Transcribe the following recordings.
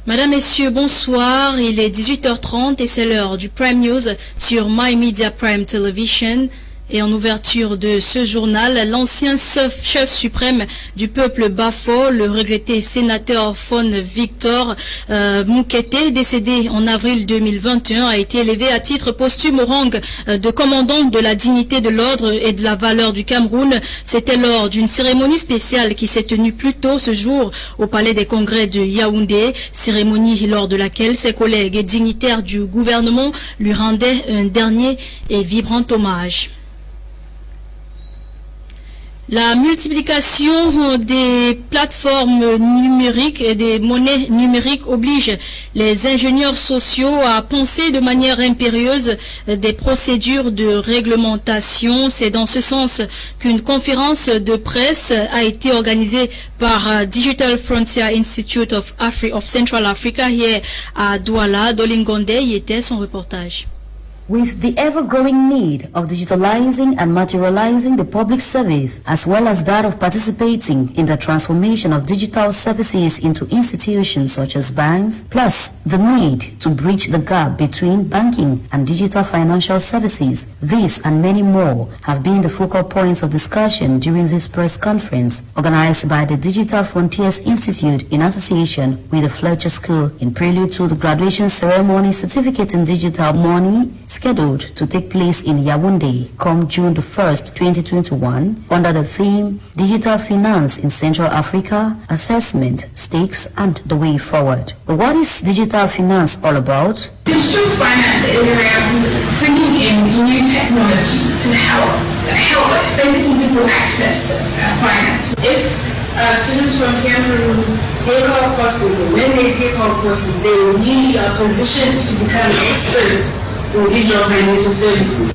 Madame, Messieurs, bonsoir. Il est 18h30 et c'est l'heure du Prime News sur My Media Prime Television. Et en ouverture de ce journal, l'ancien chef suprême du peuple Bafo, le regretté sénateur Fon Victor Moukete, décédé en avril 2021, a été élevé à titre posthume au rang de commandant de la dignité de l'ordre et de la valeur du Cameroun. C'était lors d'une cérémonie spéciale qui s'est tenue plus tôt ce jour au Palais des Congrès de Yaoundé, cérémonie lors de laquelle ses collègues et dignitaires du gouvernement lui rendaient un dernier et vibrant hommage. La multiplication des plateformes numériques et des monnaies numériques oblige les ingénieurs sociaux à penser de manière impérieuse des procédures de réglementation. C'est dans ce sens qu'une conférence de presse a été organisée par Digital Frontier Institute of Central Africa here à Douala. Dolingonde y était son reportage. With the ever-growing need of digitalizing and materializing the public service, as well as that of participating in the transformation of digital services into institutions such as banks, plus the need to bridge the gap between banking and digital financial services, this and many more have been the focal points of discussion during this press conference organized by the Digital Frontiers Institute in association with the Fletcher School in prelude to the graduation ceremony certificate in digital money scheduled to take place in Yaoundé come June the 1st, 2021, under the theme Digital Finance in Central Africa, Assessment, Stakes and the Way Forward. But what is digital finance all about? Digital finance is around bringing in new technology to help basically people access finance. If students from Cameroon take our courses, or when they take our courses, they will be positioned to become experts.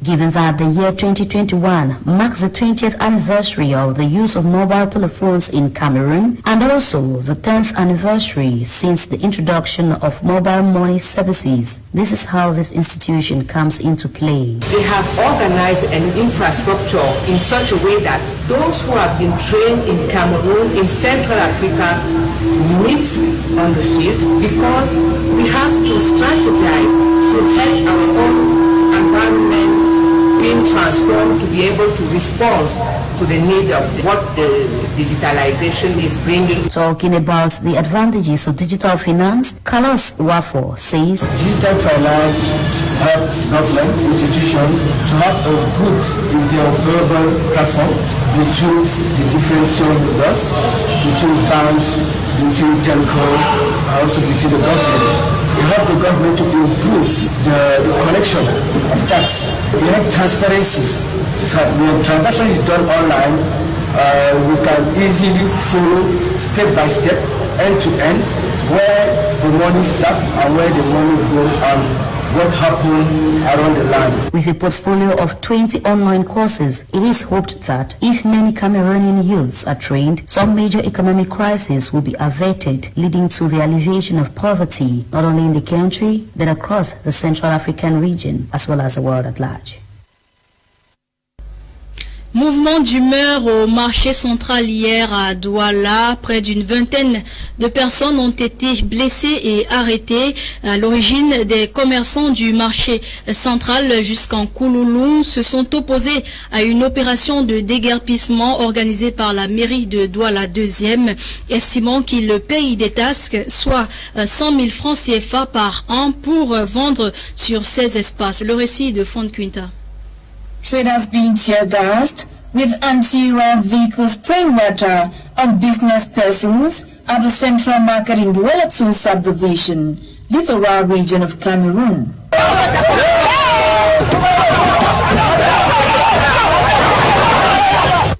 Given that the year 2021 marks the 20th anniversary of the use of mobile telephones in Cameroon and also the 10th anniversary since the introduction of mobile money services, this is how this institution comes into play. They have organized an infrastructure in such a way that those who have been trained in Cameroon, in Central Africa, meet on the field because we have to strategize to help our own environment being transformed to be able to respond to the need of what the digitalization is bringing. Talking about the advantages of digital finance, Carlos Wafo says, digital finance helps government institutions to have a good interoperable platform between the different stakeholders, between banks, between telcos, and also between the government. It helps the government to improve the collection of tax. We have transparencies. When transaction is done online, we can easily follow step by step, end to end, where the money starts and where the money goes and what happened around the land. With a portfolio of 20 online courses, it is hoped that if many Cameroonian youths are trained, some major economic crisis will be averted, leading to the alleviation of poverty, not only in the country, but across the Central African region, as well as the world at large. Mouvement d'humeur au marché central hier à Douala. Près d'une vingtaine de personnes ont été blessées et arrêtées. À l'origine, des commerçants du marché central jusqu'en Kouloulou se sont opposés à une opération de déguerpissement organisée par la mairie de Douala 2e, estimant qu'ils payent des taxes, soit 100 000 francs CFA par an pour vendre sur ces espaces. Le récit de Fond Quinta. Traders being tear-gassed with anti-round vehicles spraying water on business persons at the Central Market in Douala 2 subdivision, Livora region of Cameroon.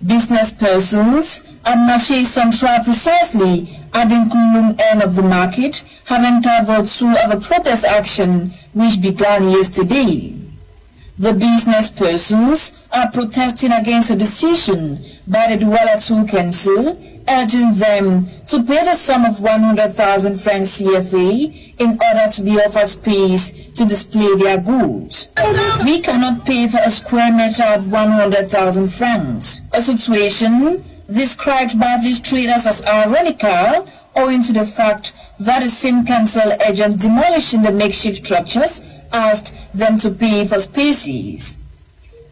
Business persons at Marché Central precisely at the Nkulung end of the market have entered through of a protest action which began yesterday. The business persons are protesting against a decision by the Douala 2 Council urging them to pay the sum of 100,000 francs CFA in order to be offered space to display their goods. We cannot pay for a square meter at 100,000 francs, a situation described by these traders as ironical, owing to the fact that the same council agent demolishing the makeshift structures asked them to pay for spaces.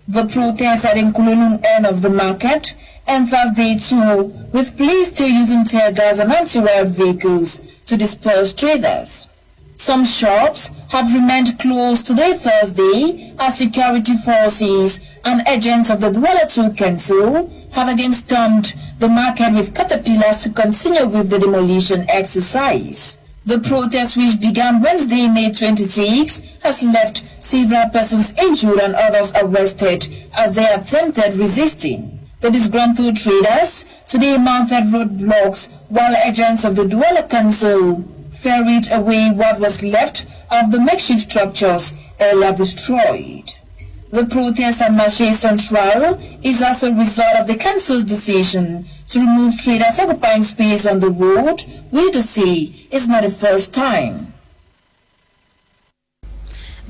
The protest at Nkululum end of the market and Thursday too, with police still using tear gas and anti-riot vehicles to disperse traders. Some shops have remained closed today Thursday as security forces and agents of the Douala II Council have again stormed the market with caterpillars to continue with the demolition exercise. The protest, which began Wednesday, May 26, has left several persons injured and others arrested as they attempted resisting. The disgruntled traders today mounted roadblocks while agents of the Douala Council ferried away what was left of the makeshift structures earlier destroyed. The protest at Marché Central is as a result of the council's decision to remove traders occupying space on the road, which they say is not the first time.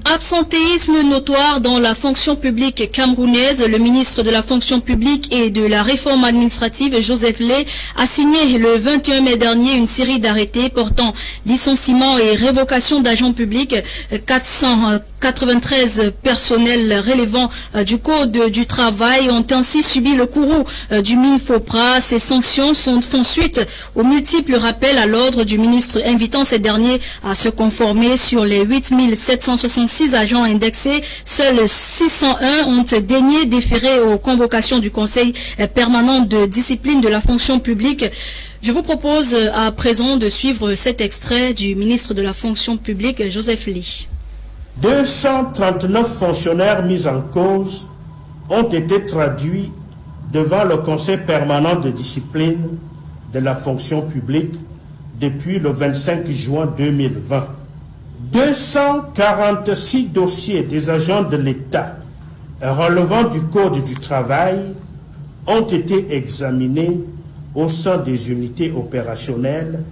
Absentéisme notoire dans la fonction publique camerounaise. Le ministre de la fonction publique et de la réforme administrative, Joseph Lay, a signé le 21 mai dernier une série d'arrêtés portant licenciement et révocation d'agents publics. 493 personnels relevant du Code du travail ont ainsi subi le courroux du MINFOPRA. Ces sanctions font suite aux multiples rappels à l'ordre du ministre invitant ces derniers à se conformer. Sur les 8766 agents indexés, seuls 601 ont daigné déférer aux convocations du Conseil permanent de discipline de la fonction publique. Je vous propose à présent de suivre cet extrait du ministre de la fonction publique, Joseph Lay. 239 fonctionnaires mis en cause ont été traduits devant le Conseil permanent de discipline de la fonction publique depuis le 25 juin 2020. 246 dossiers des agents de l'État relevant du Code du travail ont été examinés au sein des unités opérationnelles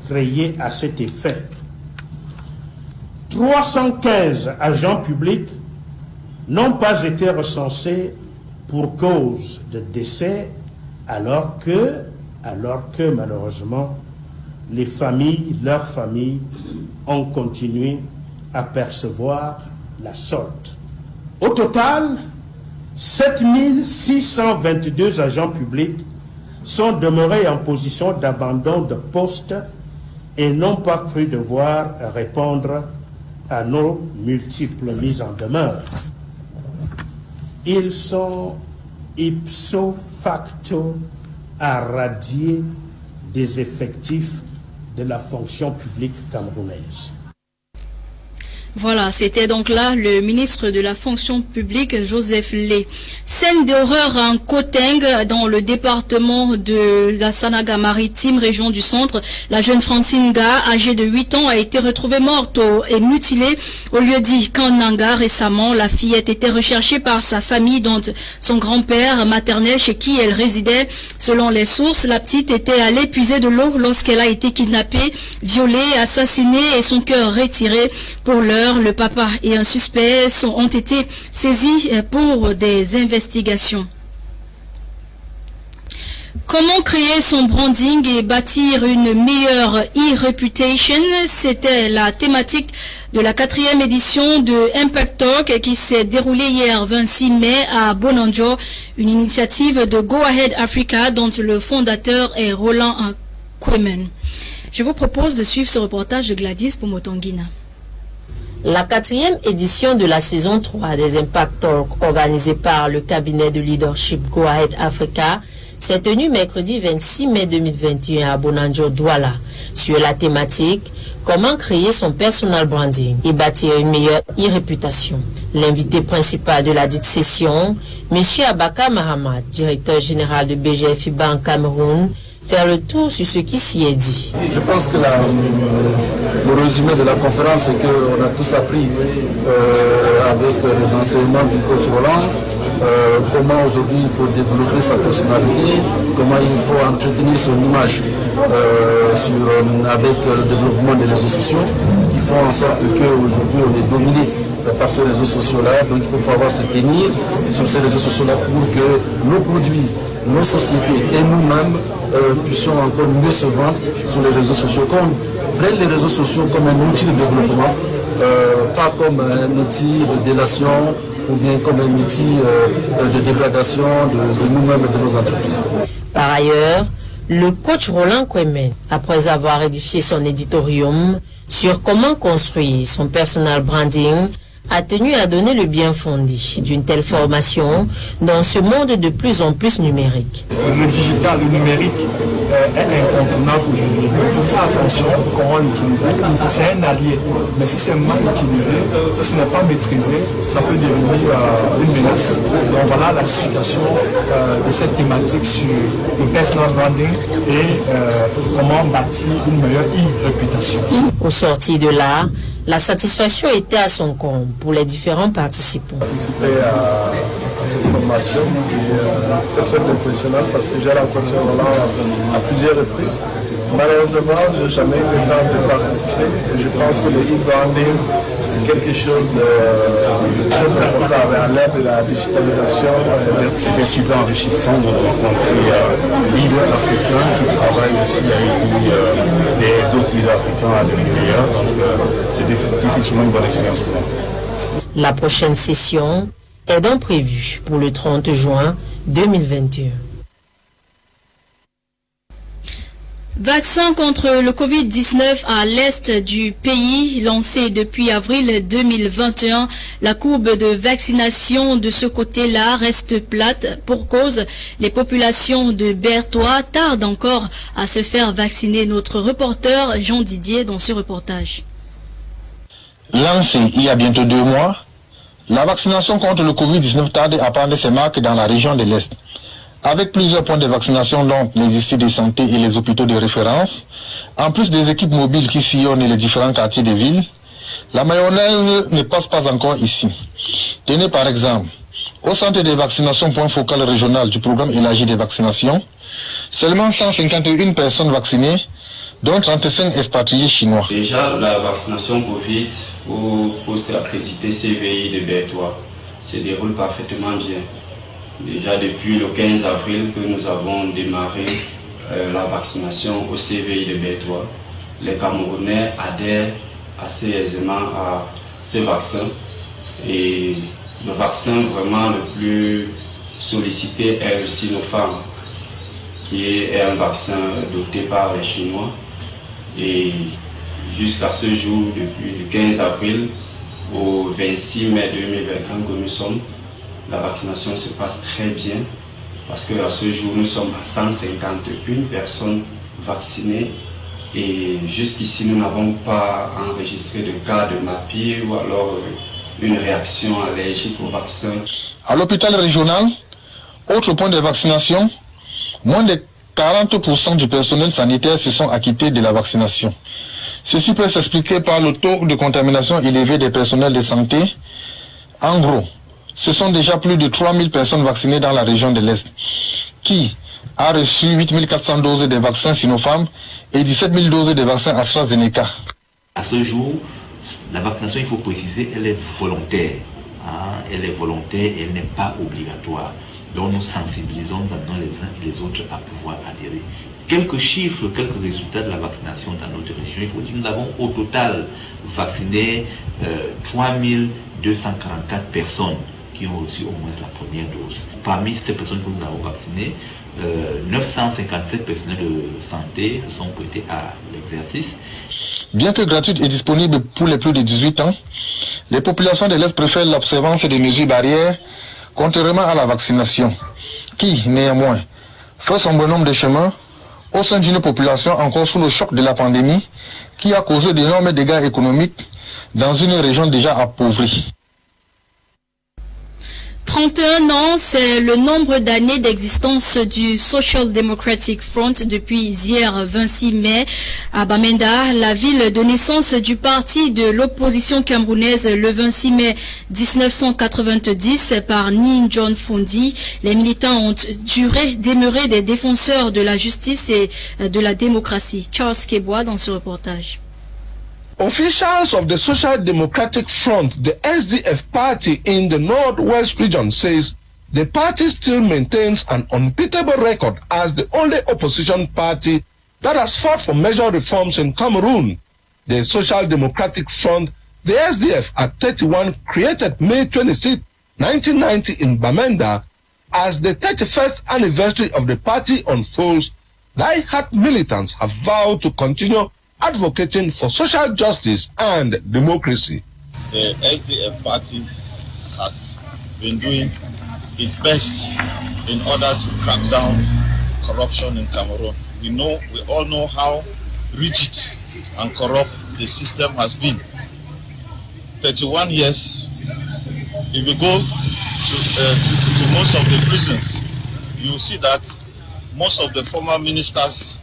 créées à cet effet. 315 agents publics n'ont pas été recensés pour cause de décès, alors que malheureusement, leurs familles ont continué à percevoir la solde. Au total, 7622 agents publics sont demeurés en position d'abandon de poste et n'ont pas cru devoir répondre à nos multiples mises en demeure. Ils sont ipso facto à radier des effectifs de la fonction publique camerounaise. Voilà, c'était donc là le ministre de la fonction publique, Joseph Lay. Scène d'horreur en Koteng, dans le département de la Sanaga maritime, région du centre. La jeune Francine Ga, âgée de 8 ans, a été retrouvée morte et mutilée au lieu dit Kananga. Récemment, la fillette était recherchée par sa famille, dont son grand-père maternel chez qui elle résidait. Selon les sources, la petite était allée puiser de l'eau lorsqu'elle a été kidnappée, violée, assassinée et son cœur retiré. Pour l'heure, le papa et un suspect ont été saisis pour des investigations. Comment créer son branding et bâtir une meilleure e-reputation? C'était la thématique de la 4e édition de Impact Talk qui s'est déroulée hier 26 mai à Bonanjo, une initiative de Go Ahead Africa dont le fondateur est Roland Kwemen. Je vous propose de suivre ce reportage de Gladys Pomotonguina. La 4e édition de la saison 3 des Impact Talk, organisée par le cabinet de leadership Go Ahead Africa, s'est tenue mercredi 26 mai 2021 à Bonanjo, Douala, sur la thématique « Comment créer son personal branding et bâtir une meilleure e-réputation ». L'invité principal de la dite session, M. Abaka Mahamat, directeur général de BGFI Bank Cameroun, faire le tour sur ce qui s'y est dit. Je pense que le résumé de la conférence, c'est qu'on a tous appris avec les enseignements du coach Roland comment aujourd'hui il faut développer sa personnalité, comment il faut entretenir son image avec le développement des réseaux sociaux, qui font en sorte qu'aujourd'hui on est dominé par ces réseaux sociaux-là. Donc il faut pouvoir se tenir sur ces réseaux sociaux-là pour que nos produits nos sociétés et nous-mêmes puissions encore mieux se vendre sur les réseaux sociaux, qu'on prenne les réseaux sociaux comme un outil de développement, pas comme un outil de délation ou bien comme un outil de dégradation de nous-mêmes et de nos entreprises. Par ailleurs, le coach Roland Kwemen, après avoir édifié son éditorium sur comment construire son personal branding, a tenu à donner le bien fondé d'une telle formation dans ce monde de plus en plus numérique. Le digital, le numérique est incontournable aujourd'hui. Il faut faire attention comment l'utiliser. C'est un allié, mais si c'est mal utilisé, si ce n'est pas maîtrisé, ça peut devenir une menace. Donc voilà la justification de cette thématique sur le personal branding et comment bâtir une meilleure réputation. Au sortir de là, la satisfaction était à son comble pour les différents participants. Participer à cette formation qui est très impressionnante parce que j'ai rencontré Roland à plusieurs reprises. Malheureusement, je n'ai jamais eu le temps de participer et je pense que le e-branding, c'est quelque chose de très important à l'ère de la digitalisation. C'était super enrichissant de rencontrer des leaders africains qui travaillent aussi à aider d'autres leaders africains à devenir meilleurs. Donc c'est définitivement une bonne expérience pour moi. La prochaine session est donc prévue pour le 30 juin 2021. Vaccin contre le Covid-19 à l'est du pays, lancé depuis avril 2021. La courbe de vaccination de ce côté-là reste plate. Pour cause, les populations de Bertois tardent encore à se faire vacciner. Notre reporter Jean Didier dans ce reportage. Lancé il y a bientôt 2 mois, la vaccination contre le Covid-19 tarde à prendre ses marques dans la région de l'Est. Avec plusieurs points de vaccination, donc les ICI de santé et les hôpitaux de référence, en plus des équipes mobiles qui sillonnent les différents quartiers des villes, la mayonnaise ne passe pas encore ici. Tenez par exemple, au centre de vaccination point focal régional du programme élargi de vaccination, seulement 151 personnes vaccinées, dont 35 expatriés chinois. Déjà, la vaccination Covid au poste accrédité CVI de Bertois se déroule parfaitement bien. Déjà depuis le 15 avril que nous avons démarré la vaccination au CVI de Bertois, les Camerounais adhèrent assez aisément à ces vaccins. Et le vaccin vraiment le plus sollicité est le Sinopharm, qui est un vaccin doté par les Chinois. Et jusqu'à ce jour, depuis le 15 avril au 26 mai 2021 que nous sommes, la vaccination se passe très bien parce qu'à ce jour, nous sommes à 151 personnes vaccinées et jusqu'ici, nous n'avons pas enregistré de cas de MAPI ou alors une réaction allergique au vaccin. À l'hôpital régional, autre point de vaccination, moins de 40% du personnel sanitaire se sont acquittés de la vaccination. Ceci peut s'expliquer par le taux de contamination élevé des personnels de santé. En gros, ce sont déjà plus de 3000 personnes vaccinées dans la région de l'Est, qui a reçu 8400 doses de vaccins Sinopharm et 17 000 doses de vaccins AstraZeneca. À ce jour, la vaccination, il faut préciser, elle est volontaire. Elle est volontaire et elle n'est pas obligatoire. Donc nous sensibilisons maintenant les uns et les autres à pouvoir adhérer. Quelques chiffres, quelques résultats de la vaccination dans notre région. Il faut dire que nous avons au total vacciné 3244 personnes qui ont reçu au moins la première dose. Parmi ces personnes que nous avons vaccinées, 957 personnels de santé se sont prêtés à l'exercice. Bien que gratuite et disponible pour les plus de 18 ans, les populations de l'Est préfèrent l'observance des mesures barrières, contrairement à la vaccination, qui, néanmoins, fait son bon nombre de chemins au sein d'une population encore sous le choc de la pandémie, qui a causé d'énormes dégâts économiques dans une région déjà appauvrie. 31 ans, c'est le nombre d'années d'existence du Social Democratic Front depuis hier 26 mai à Bamenda, la ville de naissance du parti de l'opposition camerounaise le 26 mai 1990 par Nin John Fundi. Les militants ont juré demeurer des défenseurs de la justice et de la démocratie. Charles Kebois dans ce reportage. Officials of the Social Democratic Front, the SDF party in the Northwest region, says the party still maintains an unbeatable record as the only opposition party that has fought for major reforms in Cameroon. The Social Democratic Front, the SDF, at 31, created May 26, 1990 in Bamenda. As the 31st anniversary of the party unfolds, die-hard militants have vowed to continue advocating for social justice and democracy. The SDF party has been doing its best in order to crack down corruption in Cameroon. We all know how rigid and corrupt the system has been. 31 years, if you go to most of the prisons, you will see that most of the former ministers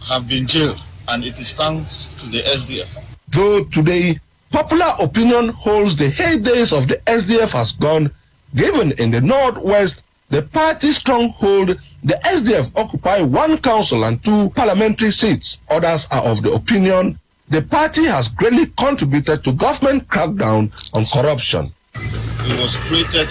have been jailed, and it is thanks to the SDF. Though today, popular opinion holds the heydays of the SDF has gone, given in the Northwest, the party stronghold, the SDF occupy 1 council and 2 parliamentary seats. Others are of the opinion the party has greatly contributed to government crackdown on corruption. It was created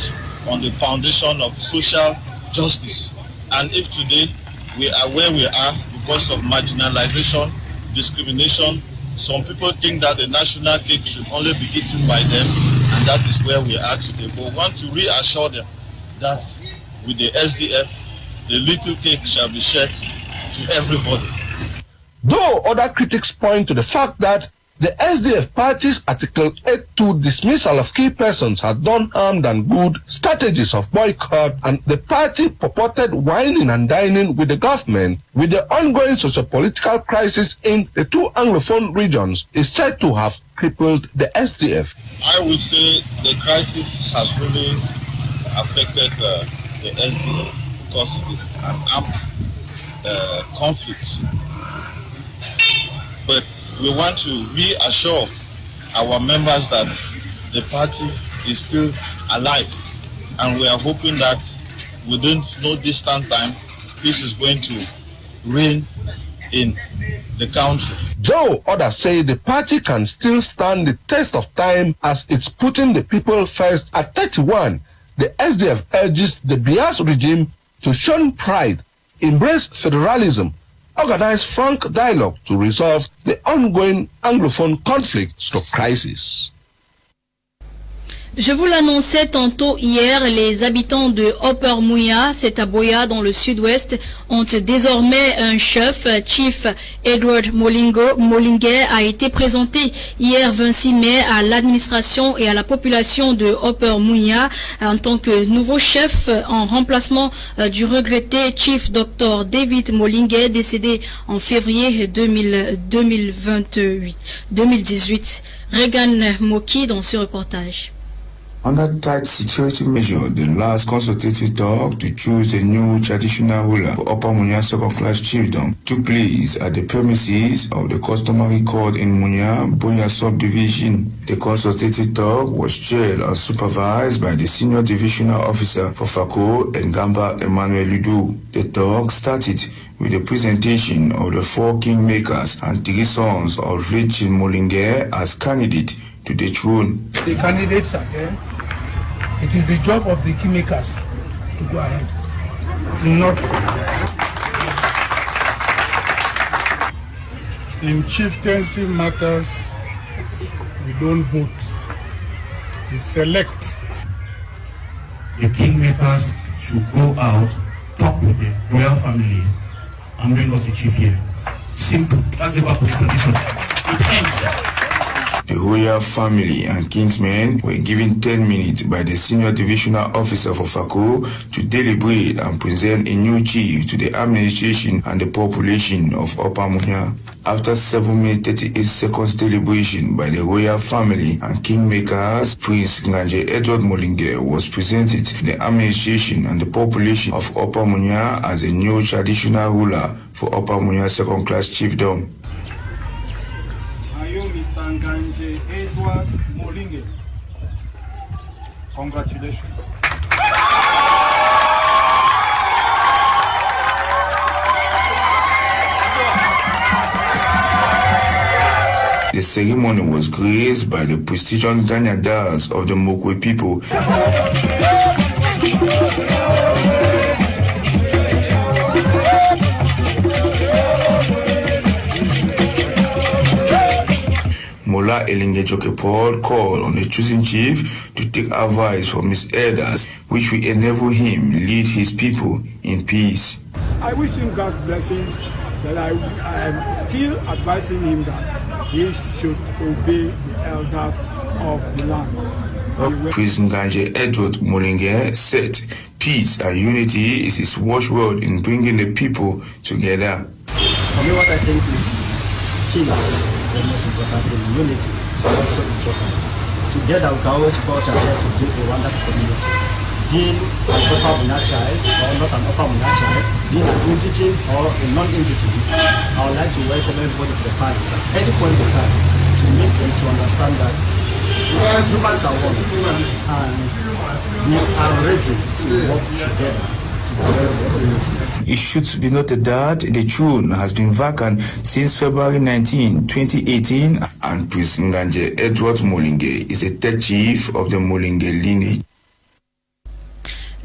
on the foundation of social justice. And if today we are where we are because of marginalization, discrimination, some people think that the national cake should only be eaten by them, and that is where we are today. But we want to reassure them that with the SDF, the little cake shall be shared to everybody. Though other critics point to the fact that the SDF party's Article 8.2 dismissal of key persons had done harm than good, strategies of boycott, and the party purported whining and dining with the government, with the ongoing socio-political crisis in the 2 Anglophone regions, is said to have crippled the SDF. I would say the crisis has really affected the SDF because it is an armed conflict. But we want to reassure our members that the party is still alive, and we are hoping that within no distant time, peace is going to reign in the country. Though others say the party can still stand the test of time as it's putting the people first, at 31, the SDF urges the Bias regime to shun pride, embrace federalism, organize frank dialogue to resolve the ongoing anglophone conflict/crisis. Je vous l'annonçais tantôt hier, les habitants de Upper Muya, c'est à Boya dans le sud-ouest, ont désormais un chef. Chief Edward Molingue a été présenté hier 26 mai à l'administration et à la population de Upper Muya en tant que nouveau chef en remplacement du regretté Chief Dr. David Molingue décédé en février 2018. Regan Moki dans ce reportage. Under tight security measure, the last consultative talk to choose the new traditional ruler for Upper Munya second-class chiefdom took place at the premises of the customary court in Munya, Boya subdivision. The consultative talk was chaired and supervised by the senior divisional officer for Fako and Gamba Emmanuel Ludu. The talk started with the presentation of the 4 kingmakers and 3 sons of Rachel Molingue as candidate to the throne. The candidates are there. It is the job of the kingmakers to go ahead. Not in chieftaincy matters, we don't vote. We select. The kingmakers should go out, talk with the royal family, and bring us a chief here. Simple. That's the work of the tradition. It ends. The royal family and kingsmen were given 10 minutes by the senior divisional officer for Fako to deliberate and present a new chief to the administration and the population of Upper Munya. After 7 minutes 38 seconds deliberation by the royal family and kingmakers, Prince Nganje Edward Molingue was presented to the administration and the population of Upper Munya as a new traditional ruler for Upper Munya second-class chiefdom. Nganje Edward Molingue. Congratulations. The ceremony was graced by the prestigious Ganyadas of the Mokwe people. Mola Elinge Jokepol called on the chosen chief to take advice from his elders, which will enable him lead his people in peace. I wish him God's blessings, but I am still advising him that he should obey the elders of the land. Prince Nganje Edward Molinge said, peace and unity is his watchword in bringing the people together. For me, what I think is peace is the most important thing. Unity is also important. Together we can always forge ahead to build a wonderful community. Being an upper Muna child or not an upper Muna child, being an indigene or a non-indigene, I would like to welcome everybody to the palace at any point in time to make them to understand that humans are one and we are ready to work together. It should be noted that the throne has been vacant since February 19, 2018, and Prince Nganje Edward Molinge is the third chief of the Molinge lineage.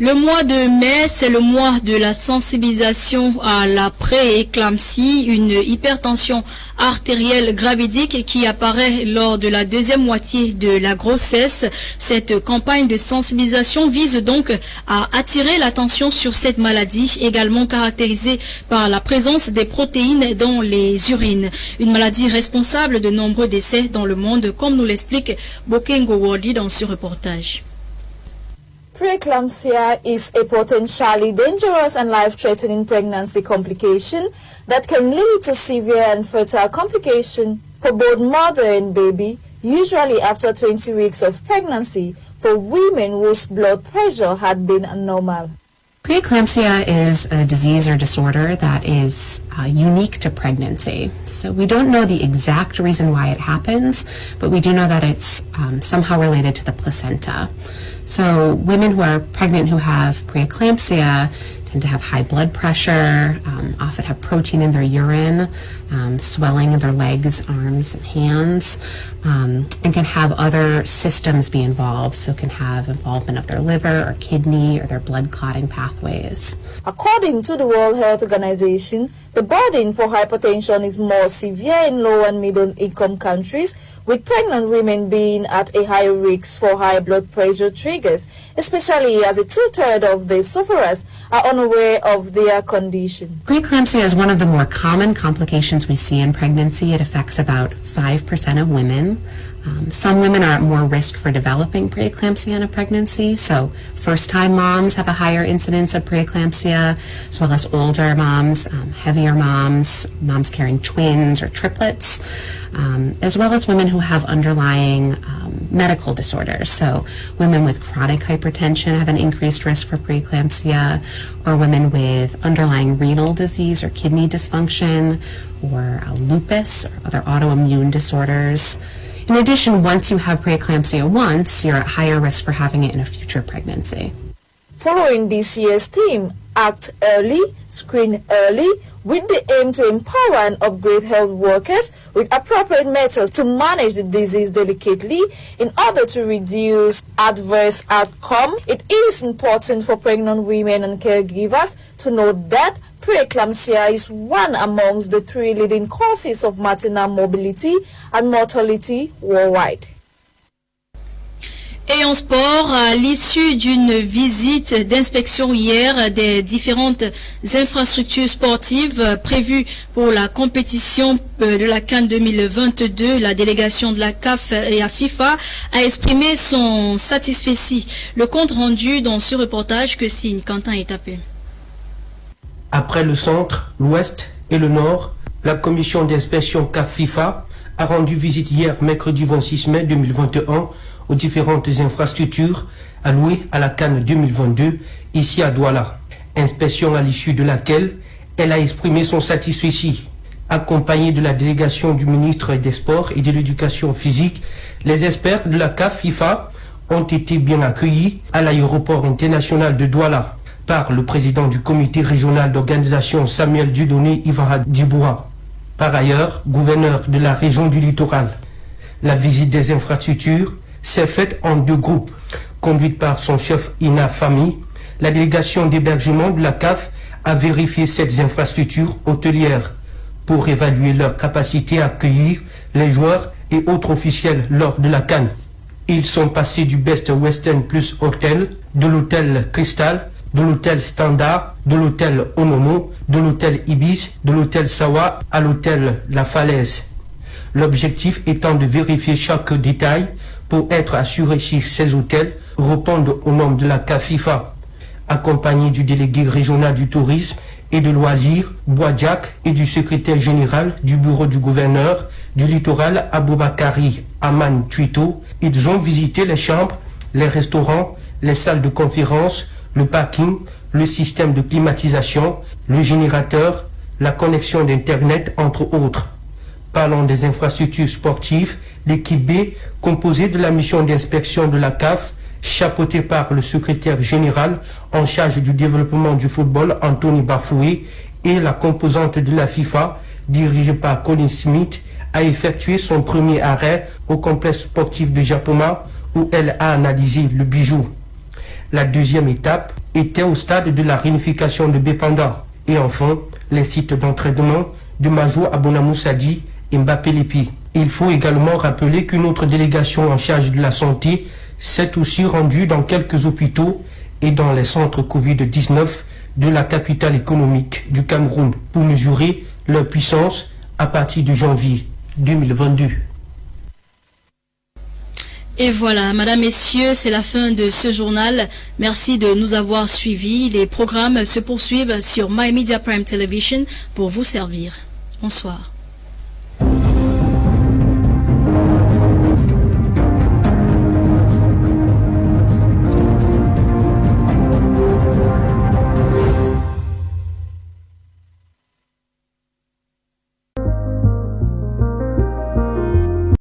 Le mois de mai, c'est le mois de la sensibilisation à la pré-éclampsie, une hypertension artérielle gravidique qui apparaît lors de la deuxième moitié de la grossesse. Cette campagne de sensibilisation vise donc à attirer l'attention sur cette maladie, également caractérisée par la présence des protéines dans les urines. Une maladie responsable de nombreux décès dans le monde, comme nous l'explique Bokengo Wadi dans ce reportage. Preeclampsia is a potentially dangerous and life-threatening pregnancy complication that can lead to severe and fatal complications for both mother and baby, usually after 20 weeks of pregnancy for women whose blood pressure had been abnormal. Preeclampsia is a disease or disorder that is unique to pregnancy. So we don't know the exact reason why it happens, but we do know that it's somehow related to the placenta. So women who are pregnant who have preeclampsia tend to have high blood pressure, often have protein in their urine, swelling in their legs, arms, and hands, and can have other systems be involved, so can have involvement of their liver or kidney or their blood clotting pathways. According to the World Health Organization, the burden for hypertension is more severe in low and middle income countries, with pregnant women being at a higher risk for high blood pressure triggers, especially as 2/3 of the sufferers are unaware of their condition. Preeclampsia is one of the more common complications we see in pregnancy. It affects about 5% of women. Some women are at more risk for developing preeclampsia in a pregnancy, so first-time moms have a higher incidence of preeclampsia, as well as older moms, heavier moms, moms carrying twins or triplets, as well as women who have underlying medical disorders. So women with chronic hypertension have an increased risk for preeclampsia, or women with underlying renal disease or kidney dysfunction, or lupus or other autoimmune disorders. In addition, once you have preeclampsia once, you're at higher risk for having it in a future pregnancy. Following this year's theme, Act Early, Screen Early, with the aim to empower and upgrade health workers with appropriate methods to manage the disease delicately in order to reduce adverse outcome, it is important for pregnant women and caregivers to know that preeclampsia is one amongst the 3 leading causes of maternal morbidity and mortality worldwide. Et en sport, à l'issue d'une visite d'inspection hier des différentes infrastructures sportives prévues pour la compétition de la CAN 2022, la délégation de la CAF et la FIFA a exprimé son satisfecit. Le compte rendu dans ce reportage que signe Quentin Etapé. Après le centre, l'ouest et le nord, la commission d'inspection CAF-FIFA a rendu visite hier, mercredi 26 mai 2021, aux différentes infrastructures allouées à la CAN 2022 ici à Douala. Inspection à l'issue de laquelle elle a exprimé son satisfecit. Accompagnée de la délégation du ministre des Sports et de l'Éducation physique, les experts de la CAF-FIFA ont été bien accueillis à l'aéroport international de Douala par le président du comité régional d'organisation Samuel Dieudonné Ivara Diboura. Par ailleurs, gouverneur de la région du littoral. La visite des infrastructures s'est faite en 2 groupes, conduite par son chef Ina Fami La délégation d'hébergement de la CAF a vérifié ces infrastructures hôtelières pour évaluer leur capacité à accueillir les joueurs et autres officiels lors de la CAN. Ils sont passés du Best Western Plus Hotel, de l'hôtel Crystal, de l'hôtel Standard, de l'hôtel Onomo, de l'hôtel Ibis, de l'hôtel Sawa à l'hôtel La Falaise. L'objectif étant de vérifier chaque détail pour être assuré si ces hôtels répondent aux normes de la CAF FIFA. Accompagné du délégué régional du tourisme et de loisirs, Boadjak, et du secrétaire général du bureau du gouverneur du littoral, Aboubakari Aman Tuito, ils ont visité les chambres, les restaurants, les salles de conférence, le parking, le système de climatisation, le générateur, la connexion d'Internet, entre autres. Parlons des infrastructures sportives, l'équipe B, composée de la mission d'inspection de la CAF, chapeautée par le secrétaire général en charge du développement du football, Anthony Bafoué, et la composante de la FIFA, dirigée par Colin Smith, a effectué son premier arrêt au complexe sportif de Japoma, où elle a analysé le bijou. La deuxième étape était au stade de la réunification de Bépanda. Et enfin, les sites d'entraînement de Major Abonamoussadi et Mbappé Lépi. Il faut également rappeler qu'une autre délégation en charge de la santé s'est aussi rendue dans quelques hôpitaux et dans les centres Covid-19 de la capitale économique du Cameroun pour mesurer leur puissance à partir de janvier 2022. Et voilà, Madame, Messieurs, c'est la fin de ce journal. Merci de nous avoir suivis. Les programmes se poursuivent sur My Media Prime Television pour vous servir. Bonsoir.